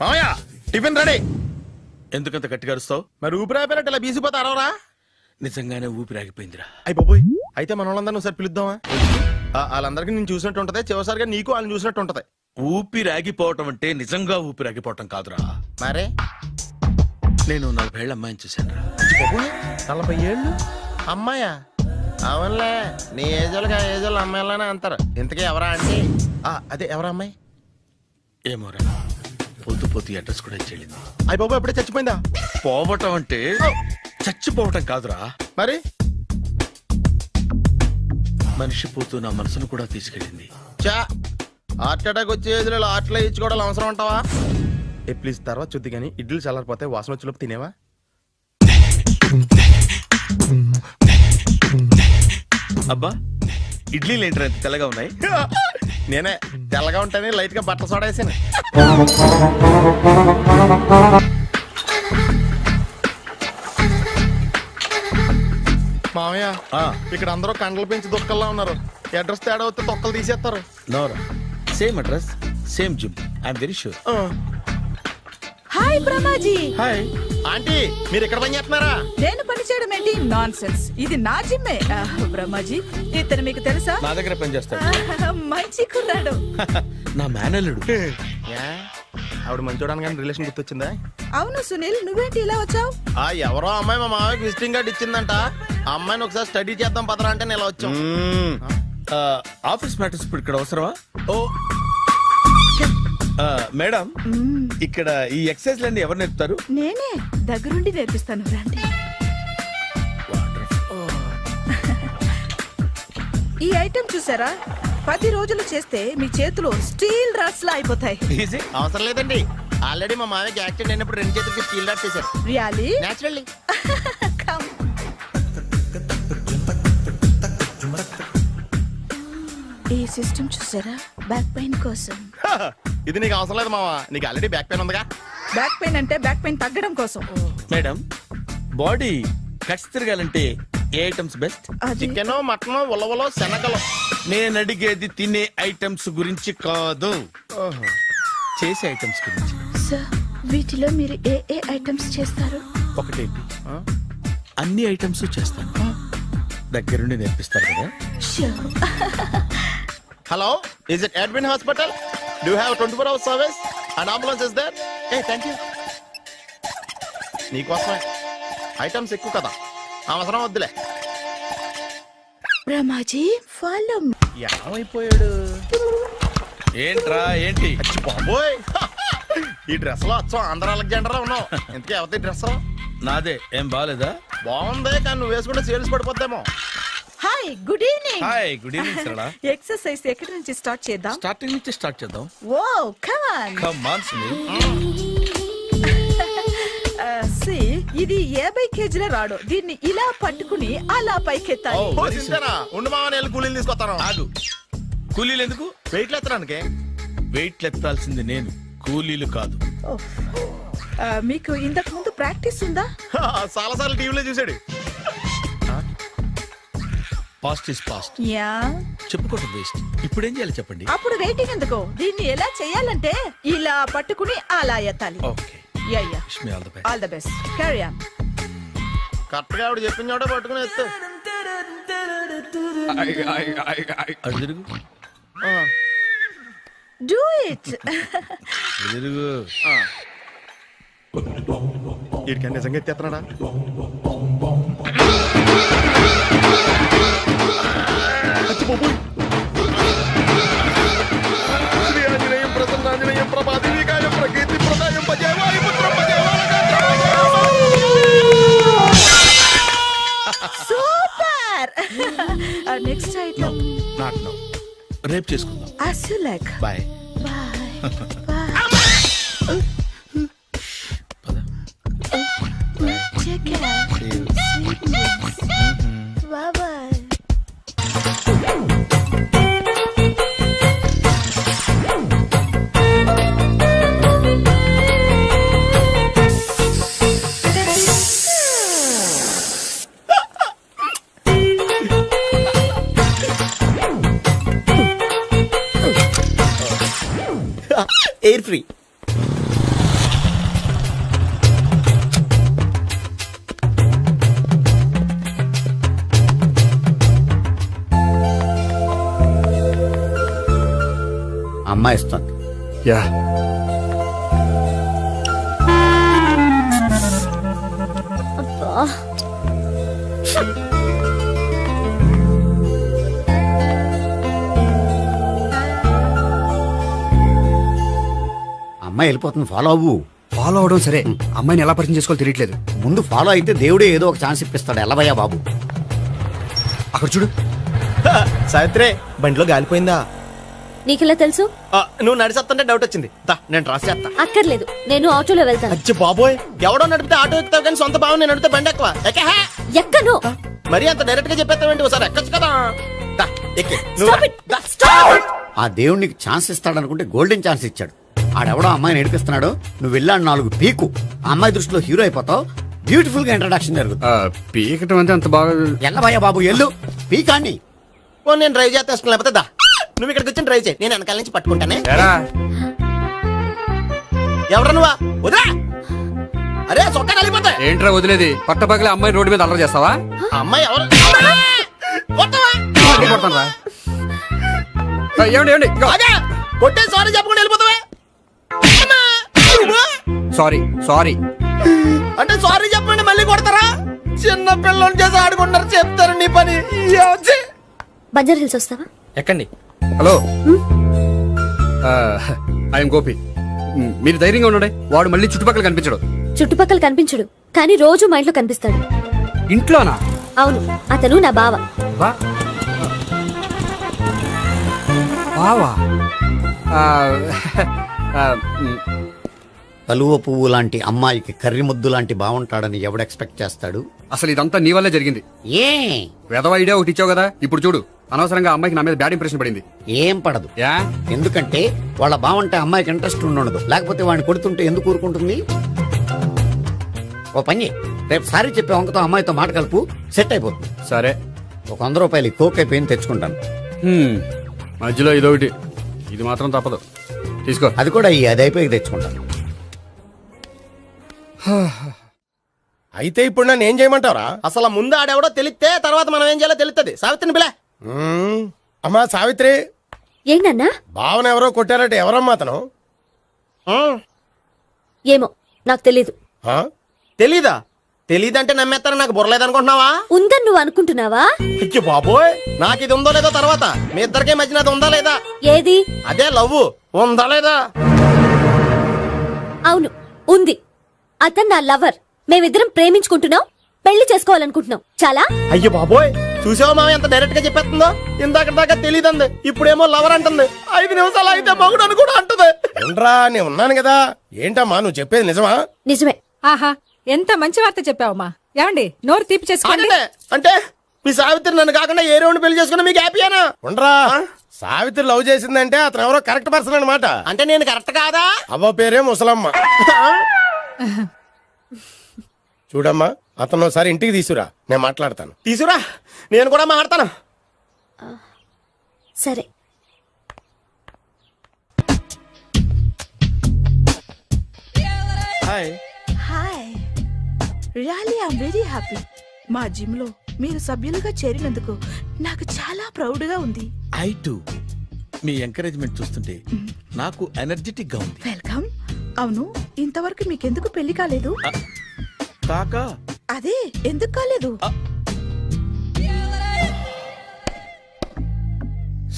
మామయ్య tiffin ready. ఎందుకంత గట్టిగా అరుస్తావు? మరి ఊపిరి అయిపోయినట్టు ఇలా బీసిపోతే అరవరా? నిజంగానే ఊపిరాగిపోయిందిరా. అయ్యి బాబోయ్, అయితే మన వాళ్ళందరినీ ఒకసారి పిలుద్దామా? వాళ్ళందరికీ నేను చూసినట్టు ఉంటది, చివరిసారిగా నీకు వాళ్ళని చూసినట్టు ఉంటది. ఊపిరాగిపోవటం అంటే నిజంగా ఊపిరాగిపోవటం కాదురా. మరే నేను 40 ఏళ్ల అమ్మాయిని చూశానురా. 40 ఏళ్ళు అమ్మాయా? అవునులే, నీ ఏజోళ్ళకి ఆ ఏజోళ్ళు అమ్మాయిలానే అంటారు. ఇంతకీ ఎవరా అంటే? అదే ఎవరా అమ్మాయి? ఏమోరా, పొద్దు పొద్దు అడ్రస్ కూడా చెల్లింది. అయ్యి బాబు ఎప్పుడే చచ్చిపోయిందా? పోవటం అంటే చచ్చిపోవటం కాదురా, మరి మనిషి పోతూ నా మనసును కూడా తీసుకెళ్ళింది. చా, హార్ట్ అటాక్ వచ్చే ఏజ్లో హార్ట్లో ఇచ్చుకోవడం అవసరం అంటావా? ప్లీజ్ తర్వాత చుద్ది కానీ ఇడ్లీలు చల్లారిపోతే వాసన వచ్చేలోపు తినేవా? అబ్బా, ఇడ్లీలు ఏంటి అంత తెల్లగా ఉన్నాయి? నేనే తెల్లగా ఉంటానే లైట్ గా బట్టలు సోడా వేసాను. మామయ్య, ఇక్కడ అందరూ కండలు పెంచి దుక్కల్లా ఉన్నారు. అడ్రస్ తేడా వస్తే తొక్కలు తీసేస్తారు. నోరా, same address same gym, I'm very sure. Hi Brahmaji. Hi aunty, మీరు ఇక్కడ పని చేస్తున్నారా? నేను పని చేయడం ఏంటి? నాన్ సెన్స్, ఇది నా జిమ్మే. బ్రహ్మాజీ, ఇతను మీకు తెలుసా? నా దగ్గర పని చేస్తాడు. మంచి కుర్రాడు. నా మేనల్లుడు. ఆవిడ మంచి చూడడానికి రిలేషన్ గుర్తొచ్చిందా? అవును సునీల్, నువ్వేంటి ఇలా వచ్చావు? ఎవరో అమ్మాయి మా మామయ్యకి విజిటింగ్ కార్డు ఇచ్చిందంట. ఆ అమ్మాయిని ఒకసారి స్టడీ చేద్దాం పదరా అంటే నేను ఇలా వచ్చాం. ఆఫీస్ మ్యాటర్స్ ఇప్పుడు ఇక్కడ అవసరమా? ఓ మేడం, ఇక్కడ ఈ ఎక్సర్సైజ్ లన్నీ ఎవరు నేర్పుతారు? నేనే దగ్గరుండి నేర్పిస్తాను, రండి. ఈ ఐటెం చూసారా? 10 రోజులు చేస్తే మీ చేతులు స్టీల్ రాట్స్ లా అయిపోతాయి. అవసరం లేదండి, ఆల్రెడీ మా మామయ్యకి యాక్సిడెంట్ అయినప్పుడు 2 చేతులకి స్టీల్ డాట్ చేశారు. రియల్లీ? నేచురల్లీ. ఈ సిస్టమ్ చూసారా? బ్యాక్ పెయిన్ కోసం. ఇది నీకు అవసరం లేదు మావా, నీకు ఆల్రెడీ బ్యాక్ పెయిన్ ఉందిగా. బ్యాక్ పెయిన్ అంటే బ్యాక్ పెయిన్ తగ్గడం కోసం. మేడం, బాడీ కట్స్ తిరగాలంటే ఏ ఐటమ్స్ బెస్ట్? చికెన్, మటన్, ఉలవలో, శనగలు. నేను అడిగేది తినే ఐటమ్స్ గురించి కాదు, చేసే ఐటమ్స్ గురించి. సార్, వీటిలో మీరు ఏ ఏ ఐటమ్స్ చేస్తారు? ఒకటేంటి, అన్ని ఐటమ్స్ చేస్తాను. దగ్గరుండి నేర్పిస్తారు కదా? Hello, is it admin hospital? Do have 24 hours service and ambulance is there? Thank you. నీకోసమే ఐటమ్స్ ఎక్కువ కదా, అవసరం వద్దులే. బ్రహ్మాజీ, ఫాలో. ఏమైపోయాడు? ఏంట్రా ఏంటి? అచ్చి బాబోయ్, ఈ డ్రెస్ లో అచ్చం ఆంధ్ర అలెగ్జాండర్ లో ఉన్నావు. ఇంతకీ ఎవరి డ్రెస్? నాదే. ఏం బాగాలేదా? బాగుంది, కానీ నువ్వు వేసుకుంటే సేల్స్ పడిపోద్దేమో. Hi, good evening. Hi, good evening Sarala. Exercise ఎక్కడి నుంచి స్టార్ట్ చేద్దాం? స్టార్టింగ్ నుంచి స్టార్ట్ చేద్దాం. Oh, come on. Come on Sunil. ఇది 50 కేజీల రాడు. దీన్ని ఇలా పట్టుకుని అలా పైకెత్తాలి. ఉండు మామ, నేను కూలీలు తీసుకొస్తాను. ఆగు, కూలీలు ఎందుకు? వెయిట్ ఎత్తడానికి. వెయిట్ ఎత్తాల్సింది నేను, కూలీలు కాదు. మీకు ఇంతకు ముందు ప్రాక్టీస్ ఉందా? చాలా సార్లు టీవీలో చూసాడు. Past is past, yeah. చెప్పుకోవడం వేస్ట్. ఇప్పుడు ఏం చేయాలి చెప్పండి? అప్పుడు వెయిటింగ్ ఎందుకు? దీన్ని ఎలా చేయాలంటే ఇలా పట్టుకుని అలా ఎత్తాలి. Okay, yeah yeah. Wish me all the best. All the best. Carry on. Correct గా ఆవిడ చెప్పిన చోట పట్టుకుని ఎత్తు. అటు తిరుగు. Do it. తిరుగు. వీడికి నిజంగా ఎత్తేస్తున్నాడా? శ్రీ ఆంజనేయం ప్రసన్నాంజనేయం ప్రభాదివికాయం ప్రకీర్తి ప్రదాయం భజేవాయు పుత్రం super. Next item not now, రేపు చేసుకుందాం. as you like. Bye. Bye. Take care. Sweet dreams. Bye bye. Air free. అమ్మాయి ఇస్తుంది. యా అమ్మాయి వెళ్ళిపోతుంది, ఫాలో అవ్వు. ఫాలో అవడం సరే, అమ్మాయిని ఎలా పరిచయం చేసుకోవాలో తెలియట్లేదు. ముందు ఫాలో అయితే దేవుడే ఏదో ఒక ఛాన్స్ ఇప్పిస్తాడు. ఎలవయ్యా బాబు. అక్కడ చూడు. సావిత్రి బండిలో గాలిపోయిందా? నీకెలా తెలుసు? నువ్వు నడిచేస్తుంటే డౌట్ వచ్చింది. దా, నేను ట్రాస్ చేస్తా. అక్కర్లేదు, నేను ఆటోలో వెళ్తాను. అచ్చి బాబోయ్, ఎవడో నడిపితే ఆటో ఎక్కుతావు కానీ సొంత భావం నేను నడిపితే బండి ఎక్కువ. ఎక్కహే. ఎక్కను. మరి అంత డైరెక్ట్ గా చెప్పేస్తావేంటి? ఒకసారి ఎక్కొచ్చు కదా. దా, ఎక్కే. Stop it. దా. ఆ దేవుడికి ఛాన్స్ ఇస్తాడు అనుకుంటే గోల్డెన్ ఛాన్స్ ఇచ్చాడు. ఆడెవడో అమ్మాయిని నడిపిస్తున్నాడు, నువ్వు వెళ్ళాడు 4 పీకు. ఆ అమ్మాయి దృష్టిలో హీరో అయిపోతావు. బ్యూటిఫుల్ గా ఇంట్రడక్షన్ జరుగుతుంది. పీకటం అంటే అంత బాగా. ఎల్లవయ్యా బాబు, ఎల్లు పీకాన్ని. ఓ, నేను డ్రైవ్ చేస్తాను. లేకపోతే దా, నువ్వు ఇక్కడికి వచ్చి డ్రైవ్ చేయి, నేను వెనకాల నుంచి పట్టుకుంటానే. ఎరా, ఎవరు నువ్వా? వదిలా. అరే సొక్క కలిపోతా. ఏంట్రా వదిలేది? పట్టపగలే అమ్మాయి రోడ్డు మీద అల్లరి చేస్తావా? అమ్మాయి ఎవరు? కొట్టవా? కొడతాను రా. ఏమండి ఏమండి, అదే కొట్టే సారీ చెప్పకుండా వెళ్ళిపోతావా? Sorry sorry. అంటే సారీ చెప్పండి మళ్ళీ కొడతారా? చిన్న పిల్లలు చేసి ఆడుకుంటారు, చెప్తారు నీ పని. బంజారా హిల్స్ వస్తావా? ఎక్కండి. Hello, I'm Gopi. మీరు ధైర్యంగా ఉండండి. వాడు మళ్ళీ చుట్టుపక్కల కనిపించడు. చుట్టుపక్కల కనిపించడు, కానీ రోజు మా ఇంట్లో కనిపిస్తాడు. ఇంట్లోనా? అవును, అతను నా బావ. వా. బావా? ఆ, ఆ, కలువ పువ్వు లాంటి అమ్మాయికి కర్రి ముద్దు లాంటి బాగుంటాడని ఎవడు ఎక్స్పెక్ట్ చేస్తాడు? అసలు ఇదంతా నీ వల్లే జరిగింది. ఏ వెధవ ఐడియా ఒకటి ఇచ్చావు కదా, ఇప్పుడు చూడు. అనవసరంగా అమ్మాయికి నా మీద బ్యాడ్ ఇంప్రెషన్ పడింది. ఏం పడదు. యా, ఎందుకంటే వాళ్ళ బావంటే అమ్మాయికి ఇంట్రెస్ట్ ఉండదు. లేకపోతే వాడిని కొడుతుంటే ఎందుకు ఊరుకుంటుంది? ఓ పని, రేపు సారీ చెప్పే వంకతో అమ్మాయితో మాట కలుపు, సెట్ అయిపోతుంది. సరే. ఒక 100 రూపాయలు కోక్ అయిపోయింది, తెచ్చుకుంటాను. మధ్యలో ఇదొకటి, ఇది మాత్రం తప్పదు. తీసుకో. అది కూడా అది అయిపోయి తెచ్చుకుంటాను. అయితే ఇప్పుడు నన్ను ఏం చేయమంటారా? అసలు ముందు ఆడెవడో తెలిస్తే తర్వాత మనం ఏం చేయాలో తెలుస్తుంది. సావిత్రిని పిల్ల. అమ్మా సావిత్రి, ఏంటన్నా? భావన ఎవరో కొట్టారట. ఎవరమ్మా అతను? ఏమో, నాకు తెలీదు. తెలీదా? తెలీదంటే నమ్మేస్తారని నాకు బుర్రలేదనుకుంటున్నావా? ఉందని నువ్వు అనుకుంటున్నావా? అయ్యో బాబోయ్, నాకు ఇది ఉందో లేదో తర్వాత. మీ ఇద్దరికే మధ్యన అది ఉందా లేదా? ఏది? అదే లవ్ ఉందా లేదా? అవును, ఉంది. అతను నా లవర్. మేమిద్దరం ప్రేమించుకుంటున్నాం, పెళ్లి చేసుకోవాలనుకుంటున్నాం. చాలా. అయ్యో బాబోయ్, చూసావా మామ ఎంత డైరెక్ట్ గా చెప్పేస్తుందో? ఇందాక దాకా తెలియదండి, ఇప్పుడేమో లవర్ అంటుంది. 5 నిమిషాలు అయితే మగుడు అని కూడా అంటుంది. ఏంట్రా, నేను ఉన్నాను కదా. ఏంటమ్మా నువ్వు చెప్పేది నిజమా? నిజమే. ఆహా, ఎంత మంచి వార్త చెప్పావమ్మా. ఏమండి, నోరు తీపి చేసుకోండి. ఆగండి. అంటే మీ సావిత్రి నన్ను కాకుండా ఏ రౌండ్ పెళ్లి చేసుకున్నా మీకు హ్యాపీయేనా? ఉండరా, సావిత్రి లవ్ చేసిందంటే అతను ఎవరో కరెక్ట్ పర్సన్ అనమాట. అంటే నేను కరెక్ట్ కాదా? అవ్వ పేరే ముసలమ్మ. చూడమ్మా, అతను ఒకసారి ఇంటికి తీసుకురా, నేను మాట్లాడతాను. తీసురా, నేను కూడా మాట్లాడతాను. సరే. Hi. Hi, really I'm very happy. మా జిమ్ లో మీరు సభ్యులుగా చేరినందుకు నాకు చాలా ప్రౌడ్ గా ఉంది. ఐ టు మీ ఎంకరేజ్మెంట్ చూస్తుంటే నాకు ఎనర్జెటిక్ గా ఉంది. వెల్కమ్. అవును, ఇంతవరకు మీకెందుకు పెళ్లి కాలేదు? కాకా అదే, ఎందుకు కాలేదు?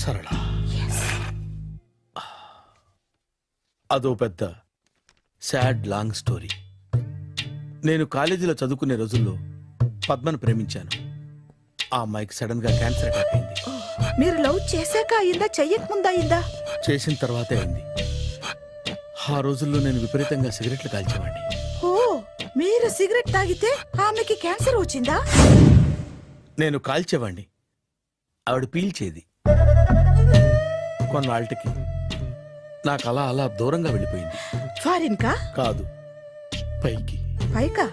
సరళ, అదో పెద్ద సాడ్ లాంగ్ స్టోరీ. నేను కాలేజీలో చదువుకునే రోజుల్లో పద్మను ప్రేమించాను. ఆ అమ్మాయికి సడన్ గా క్యాన్సర్ అటాక్ అయింది. మీరు లవ్ చేశాక అయిందా, చెయ్యక ముందా అయిందా? చేసిన తర్వాతే అయింది. ఆ రోజుల్లో నేను విపరీతంగా సిగరెట్లు కాల్చేవాడిని. ఓ, మీరు సిగరెట్ తాగితే ఆమెకి క్యాన్సర్ వచ్చిందా? నేను కాల్చేవాణ్ణి, ఆవిడ పీల్చేది. కొన్నాళ్ళకి నాకు అలా అలా దూరంగా వెళ్ళిపోయింది. ఫారిన్ కా? కాదు, పైకి. పైకా?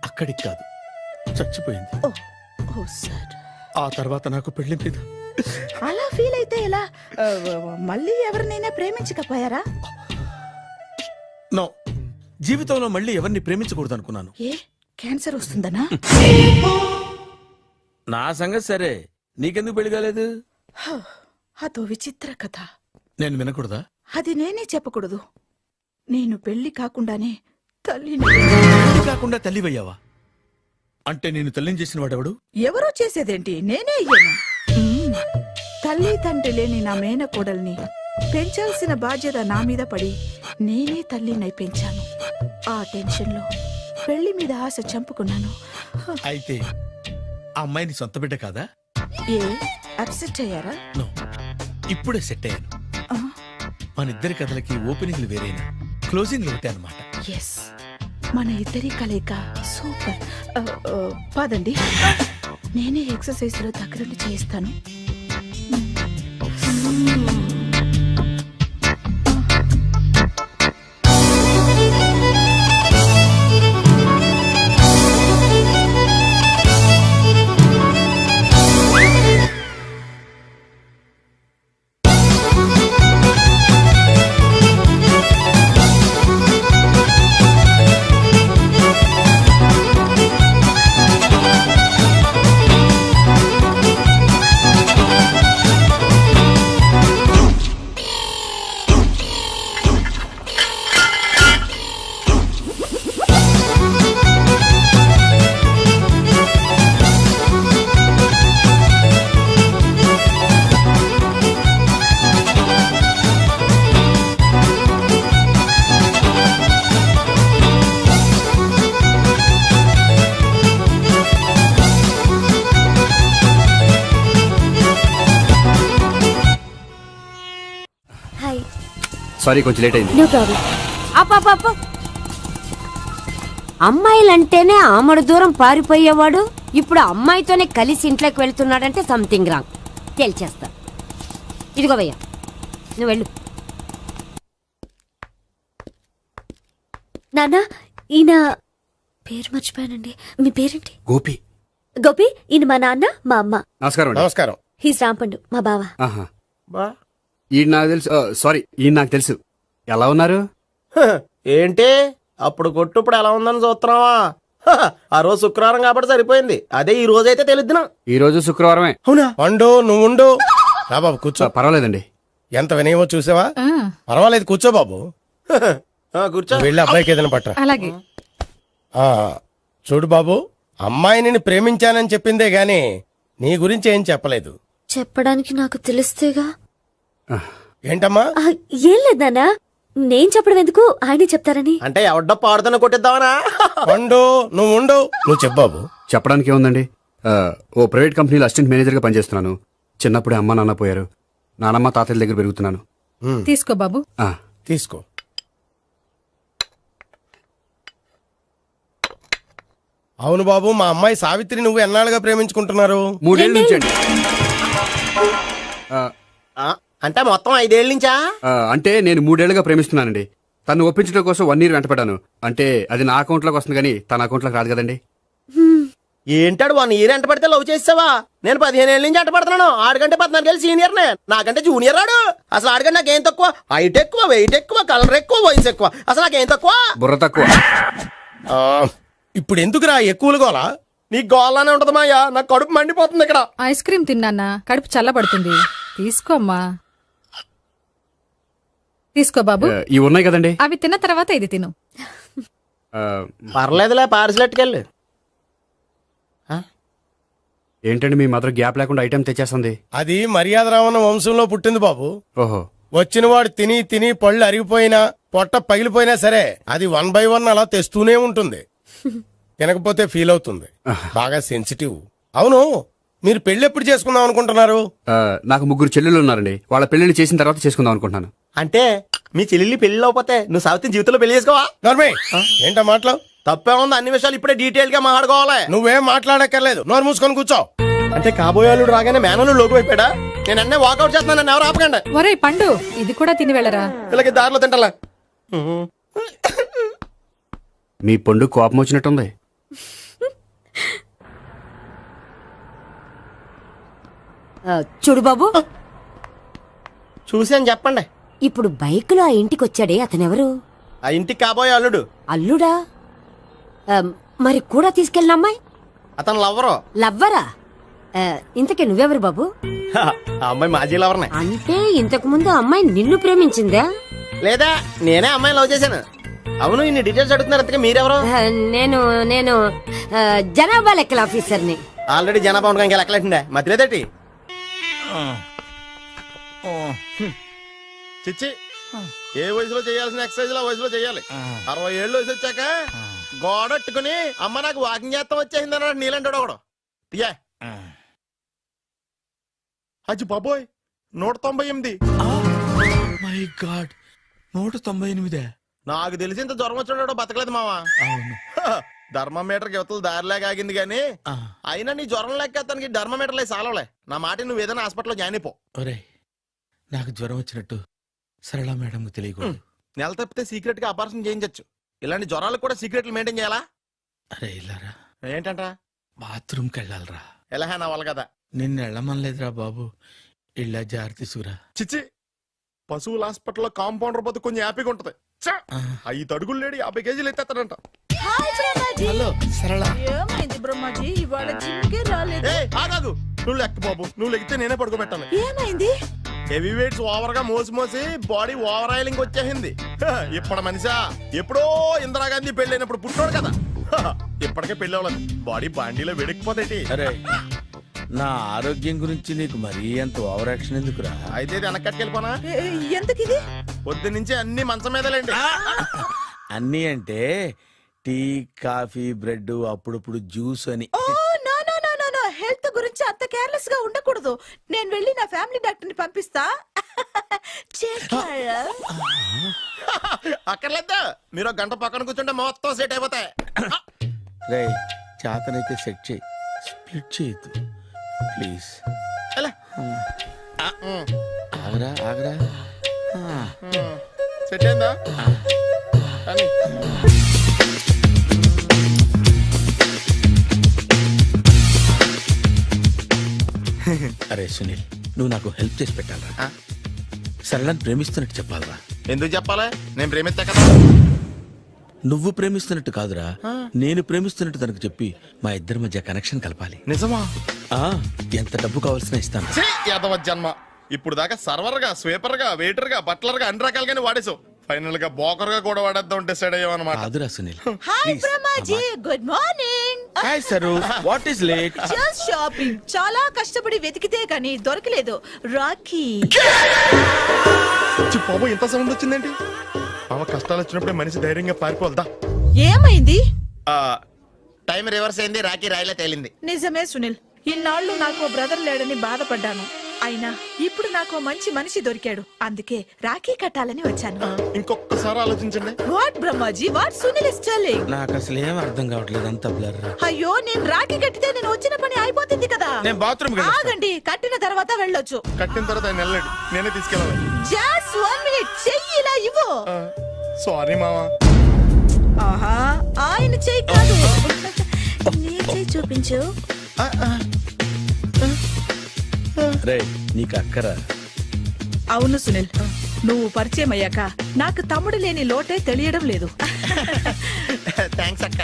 అక్కడికి కాదు, చచ్చిపోయింది. ఓ సార్. ఆ తర్వాత నాకు పెళ్లి మీద అలా ఫీల్ అయితే ఎలా? మళ్ళీ ఎవరినైనా ప్రేమించకపోయారా? నో, జీవితంలో మళ్ళీ ఎవరిని ప్రేమించకూడదు అనుకున్నాను. ఏ క్యాన్సర్ వస్తుందనా? నా సంగతి సరే, నీకెందుకు పెళ్లి కాలేదు? అదో విచిత్ర కథ. నేను వినకూడదా? అది నేనే చెప్పకూడదు. నేను పెళ్లి కాకుండానే తల్లిని. పెళ్లి కాకుండా తల్లివయ్యావా? అంటే నేను తల్లిని చేసిన వాడెవడు? ఎవరో చేసేదేంటి, నేనే అయ్యాను. తల్లి తండ్రి లేని నా మేనకోడల్ని పెంచాల్సిన బాధ్యత నా మీద పడి నేనే తల్లినై పెంచాను. ఆ టెన్షన్లో పెళ్లి మీద ఆశ చంపుకున్నాను. అయితే ఆ అమ్మాయిని సొంత బిడ్డ కాదా? ఏ అప్సెట్ అయ్యారా? నో, ఇప్పుడే సెట్ అయ్యాను. మన ఇద్దరి కథలకి ఓపెనింగ్లు వేరైనా క్లోజింగ్లు ఒకటే అనమాట. ఎస్, మన ఇద్దరి కలయిక సూపర్. పదండి, నేనే ఎక్సర్సైజ్ లో దగ్గరుండి చేయిస్తాను. హాయ్. సారీ, కొంచెం లేట్ అయింది. No problem. అప్ప అమ్మాయిలంటేనే ఆమడు దూరం పారిపోయేవాడు ఇప్పుడు అమ్మాయితోనే కలిసి ఇంట్లోకి వెళ్తున్నాడంటే సంథింగ్ రాంగ్. తేల్చేస్తా. ఇదిగో భయ్యా, నువ్వు వెళ్ళు. నాన్న, ఈయన పేరు మర్చిపోయానండి. మీ పేరేంటి? గోపి. గోపి, ఈయన మా నాన్న, మా అమ్మ. నమస్కారం అండి. నమస్కారం. హీస్ రాంపండు, మా బావ. ఆహా. బా ఈయన నాకు తెలుసు. సారీ, ఈయన నాకు తెలుసు. ఎలా ఉన్నారు? ఏంటి అప్పుడు కొట్టు ఇప్పుడు ఎలా ఉందని చూస్తున్నావా? ఆ రోజు శుక్రవారం కాబట్టి సరిపోయింది. అదే ఈ రోజు అయితే తెలుద్దునా. ఈ రోజు శుక్రవారమే. అవునా? పండు నువ్వుండు. రా బాబు కూర్చో. పర్వాలేదండి. ఎంత వినయమో చూసావా? పర్వాలేదు, కూర్చో బాబు. కూర్చో. వెళ్ళి అబ్బాయికి ఏదైనా పట్టరా. అలాగే. ఆ, చూడు బాబు, అమ్మాయిని నేను ప్రేమించానని చెప్పిందే గాని నీ గురించి ఏం చెప్పలేదు. చెప్పడానికి నాకు తెలిస్తేగా. ఏంటమ్మా? ఏం లేదు నాన్న, నేను చెప్పడం ఎందుకు, ఆయనే చెప్తారని. అంటే ఎవడ్డో పాడుతున్నా కొట్టిద్దామనా? పండు నువ్వుండు. నువ్వు చెప్పు బాబు. చెప్పడానికి ఏముందండి, ఓ ప్రైవేట్ కంపెనీలో అసిస్టెంట్ మేనేజర్గా పనిచేస్తున్నాను. చిన్నప్పుడే అమ్మ నాన్న పోయారు. నానమ్మ తాతయ్య దగ్గర పెరుగుతున్నాను. తీసుకో బాబు. ఆ, తీసుకో. అవును బాబు, మా అమ్మాయి సావిత్రి నువ్వు ఎన్నాళ్ళుగా ప్రేమించుకుంటున్నారు? 3 ఏళ్ళ నుంచి అండి. అంటే మొత్తం 5 ఏళ్ళ నుంచా? అంటే నేను 3 ఏళ్లుగా ప్రేమిస్తున్నానండి. తను ఒప్పించడం కోసం 1 year వెంటపడ్డాను. అంటే అది నా అకౌంట్లోకి వస్తుంది కానీ తన అకౌంట్లోకి రాదు కదండి. ఏంటాడు 1 year ఎంట పడితే లవ్ చేసావా? నేను 15 ఏళ్ళ నుంచి ఎంట పడుతున్నాను. ఆడికంటే 14 ఏళ్ళు సీనియర్నే. నాకంటే జూనియర్ రాడు. అసలు ఆడికంటే నాకేం తక్కువ? హైట్ ఎక్కువ, వెయిట్ ఎక్కువ, కలర్ ఎక్కువ, వయసు ఎక్కువ. అసలు నాకేం తక్కువ? బుర్ర తక్కువ. ఆ, ఇప్పుడు ఎందుకురా ఎక్కువలు గోలా? నీకు గోల్లానే ఉంటది మాయా. నాకు కడుపు మండిపోతుంది ఇక్కడ. ఐస్ క్రీమ్ తిన్నానా, కడుపు చల్లబడుతుంది. తీసుకోమ్మా. తీసుకో బాబు. ఇవి ఉన్నాయి కదండి. అవి తిన్న తర్వాత ఇది తిను. పర్లేదులే, పార్సిలెట్కెళ్ళి. ఏంటండి మీ మదర్ గ్యాప్ లేకుండా ఐటెం తెచ్చేస్తుంది? అది మర్యాద రావణ వంశంలో పుట్టింది బాబు. ఓహో. వచ్చినవాడు తిని తిని పళ్ళు అరిగిపోయినా పొట్ట పగిలిపోయినా సరే అది 1 by 1 అలా తెస్తూనే ఉంటుంది. తినకపోతే ఫీల్ అవుతుంది. బాగా సెన్సిటివ్. అవును, మీరు పెళ్లి ఎప్పుడు చేసుకుందాం అనుకుంటున్నారు? నాకు 3 చెల్లెళ్ళు ఉన్నారండి. వాళ్ళ పెళ్లిళ్ళు చేసిన తర్వాత చేసుకుందాం అనుకుంటున్నాను. అంటే మీ చెల్లెల్ని పెళ్లి లేకపోతే నువ్వు సావిత్రి జీవితంలో పెళ్లి చేసుకోవా? నోర్మే, ఏంటా మాటలు? తప్పే ఉంది. అన్ని విషయాలు ఇప్పుడే డీటెయిల్ గా మాట్లాడుకోవాలి. నువ్వేం మాట్లాడక్కర్లేదు, నోరు మూసుకొని కూర్చో. అంటే కాబోయేవాళ్ళు రాగానే మేనలు లోకి అయిపోయాడా? నేను అన్నీ వాకౌట్ చేస్తున్నాను. నన్ను ఎవరు ఆపకండి. ఒరేయ్ పండు, ఇది కూడా తిని వెళ్ళరా. వీళ్ళకి దారిలో తింటలా. మీ పండు కోపం వచ్చినట్టుంది. చూడు బాబు, చూసాను చెప్పండి. ఇప్పుడు బైక్ లో ఆ ఇంటికి వచ్చాడే అతనెవరు? ఆ ఇంటికి కాబోయే అల్లుడు. అల్లుడా? మరి కూడా తీసుకెళ్ళిన అమ్మాయి అతను లవ్వరు. లవ్వరా? ఇంతకీ నువ్వెవరు బాబు? ఆ అమ్మాయి మాజీ లవర్నే. అంటే ఇంతకు ముందు అమ్మాయి నిన్ను ప్రేమించిందా? లేదా నేనే అమ్మాయిని లవ్ చేశాను. అవును, ఇన్ని డీటెయిల్స్ అడుగుతున్నారు. ఇంతకీ మీరెవరు? నేను నేను జనాభా లెక్కల ఆఫీసర్ని. ఆల్రెడీ జనాభా ఉండగా ఇంకా లెక్కలేటండే మధ్యలేదేటి. చిచ్చి, ఏ వయసులో చేయాల్సిన ఎక్సర్సైజ్ ఆ వయసులో చేయాలి. 60 ఏళ్ళు వయసు వచ్చాక గోడట్టుకుని అమ్మ నాకు వాకింగ్ చేస్తాం వచ్చేసింది అన్నాడు నీలంటాడు ఒకడు. తీయా అచ్చి బాబోయ్, 198. My God, 198. నాకు తెలిసి ఇంత జ్వరం వచ్చాడో బతకలేదు మావా. అవును. ధర్మమీటర్ యువతలు దారిలాగా ఆగింది గానీ అయినా నీ జ్వరం లెక్క అతనికి ధర్మమీటర్లే సాలవలే. నా మాట నువ్వు ఏదైనా హాస్పిటల్లో జాయిన్ అయిపో. ఒరే, నాకు జ్వరం వచ్చినట్టు సరళ మేడం తెలియకూడదు. నెల తప్పితే సీక్రెట్ గా ఆపరేషన్ చేయించచ్చు. ఇలాంటి జ్వరాలకు కూడా సీక్రెట్లు మెయింటైన్ చేయాలా? అరే ఇల్లారా, ఏంటంట? బాత్రూమ్కి వెళ్ళాలరా. ఎలాహే నా వాళ్ళ కదా. నిన్ను వెళ్ళమనలేదురా బాబు, ఇళ్ళ జారి తీసుకురా. చిచ్చి, పశువుల హాస్పిటల్లో కాంపౌండర్ బతు కొంచెం హ్యాపీగా ఉంటది. 5 అడుగులు లేడి 50 కేజీలు ఎత్తేస్తాడంట. హలో సరళ. ఏమైంది బ్రహ్మాజీ, ఇవాళ జిమ్కే రాలేదు? ఆగాదు, నువ్వు లెక్క బాబు. నువ్వు లెక్కితే నేనే పడుకోబెట్టాను. ఏమైంది? హెవీ వెయిట్స్ ఓవర్ గా మోసి బాడీ ఓవర్ ఆయిలింగ్ వచ్చేసింది. ఇప్పుడు మనిషా ఎప్పుడో ఇందిరాగాంధీ పెళ్ళైనప్పుడు పుట్టినోడు కదా. ఇప్పటికే పెళ్లి అవ్వలేదు, బాడీ బాండీలో వెడికిపోతేటి. అరే, నా ఆరోగ్యం గురించి నీకు మరీ అంత ఓవర్ యాక్షన్ ఎందుకురా? అయితే ఇది వెనకట్టుకెళ్ళిపోనా? ఎందుకిది? పొద్దు నుంచి అన్ని మంచం మీదలేండి. అన్నీ అంటే టీ, కాఫీ, బ్రెడ్, అప్పుడప్పుడు జ్యూస్ అని. హెల్త్ గురించి అంత కేర్లెస్ గా ఉండకూడదు. నేను వెళ్ళి నా ఫ్యామిలీ డాక్టర్ ని పంపిస్తా. అక్కర్లేదు, మీరు ఒక గంట పక్కన కూర్చుంటే మొత్తం సెట్ అయిపోతాయి. రే, చేతనైతే సెట్ చేయి, స్ప్లిట్ చేయొద్దు ప్లీజ్. ఎలా? ఆగరా ఆగరా. సెట్ అయిందా? కానీ అరే సునీల్, నువ్వు నాకు హెల్ప్ చేసి పెట్టాలరా. సరళని ప్రేమిస్తున్నట్టు చెప్పాలరా. ఎందుకు చెప్పాలి? నేను ప్రేమిస్తా కదా. నువ్వు ప్రేమిస్తున్నట్టు కాదురా, నేను ప్రేమిస్తున్నట్టు తనకు చెప్పి మా ఇద్దరి మధ్య కనెక్షన్ కలపాలి. నిజమా? ఎంత డబ్బు కావాల్సిన ఇస్తాను. యాదవ జన్మ. ఇప్పుడు దాకా సర్వర్ గా, స్వీపర్ గా, వెయిటర్ గా, బట్లర్ గా అన్ని రకాలుగానే వాడేసావు. ఫైనల్ గా బోకర్ గా కూడా వాడేద్దాం డిసైడ్ అయ్యావు అనమాట. కాదురా Sunil. Hi Brahmaji, good morning. Hi sir, what is late? Just shopping. చాలా కష్టపడి వెతికితే కానీ దొరకలేదు. రాఖీ. బాబు, ఇంత సౌండ్ వచ్చిందేంటి? మామ కష్టాలు వచ్చినప్పుడే మనిషి ధైర్యంగా పారిపోవద్దా. ఏమైంది? టైం రివర్స్ అయింది, రాఖీ రాయిలా తేలింది. నిజమే సునీల్, ఇన్నాళ్ళు నాకు బ్రదర్ లేడని బాధపడ్డాను. అయినా ఇప్పుడు నాకు మంచి మనిషి దొరికాడు. అందుకే రాఖీ కట్టాలని వచ్చాను. ఇంకొకసారి ఆలోచించండి. What Brahmaji, what Sunil is telling? నాకు అసలు ఏం అర్థం కావట్లేదు, అంత బ్లర్. అయ్యో, నేను రాఖీ కట్టితే నేను వచ్చిన పని అయిపోతుంది కదా. నేను బాత్రూమ్ ఆగండి, కట్టిన తర్వాత వెళ్ళొచ్చు. కట్టిన తర్వాత ఆయన వెళ్ళండి, నేనే తీసుకెళ్ళాలి. జస్ట్ 1 minute, చెయ్యి ఇలా ఇవ్వు. సారీ మామా. ఆహా, ఆయన చెయ్యి కాదు, నీ చెయ్యి చూపించు. రే, నీకు అక్కరా? అవును సునీల్, నువ్వు పరిచయం అయ్యాక నాకు తమ్ముడు లేని లోటే తెలియడం లేదు. థ్యాంక్స్ అక్క.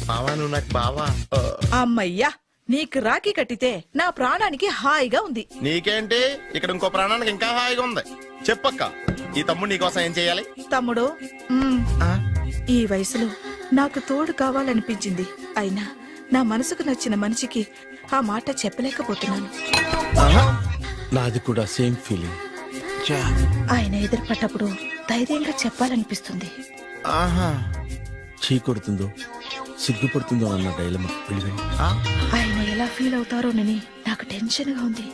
మామా, నువ్వు నాకు బావా. అమ్మయ్యా, నీకు రాఖీ కట్టితే నా ప్రాణానికి హాయిగా ఉంది. నీకేంటి, ఇక్కడ ఇంకో ప్రాణానికి ఇంకా హాయిగా ఉంది. చెప్పక్క, ఈ తమ్ముడు నీకోసం ఏం చేయాలి? తమ్ముడు, ఈ వయసులో నాకు తోడు కావాలనిపించింది. అయినా నా మనసుకు నచ్చిన మనిషికి ఆ మాట చెప్పలేకపోతున్నాను. నాది కూడా సేమ్ ఫీలింగ్. ఆయన ఎదురుపడ్డప్పుడు ధైర్యంగా చెప్పాలనిపిస్తుంది. చీ కొడుతుందో సిగ్గుపడుతుందో అన్న డైలమా. ఆయన ఎలా ఫీల్ అవుతారోనని నాకు టెన్షన్ గా ఉంది.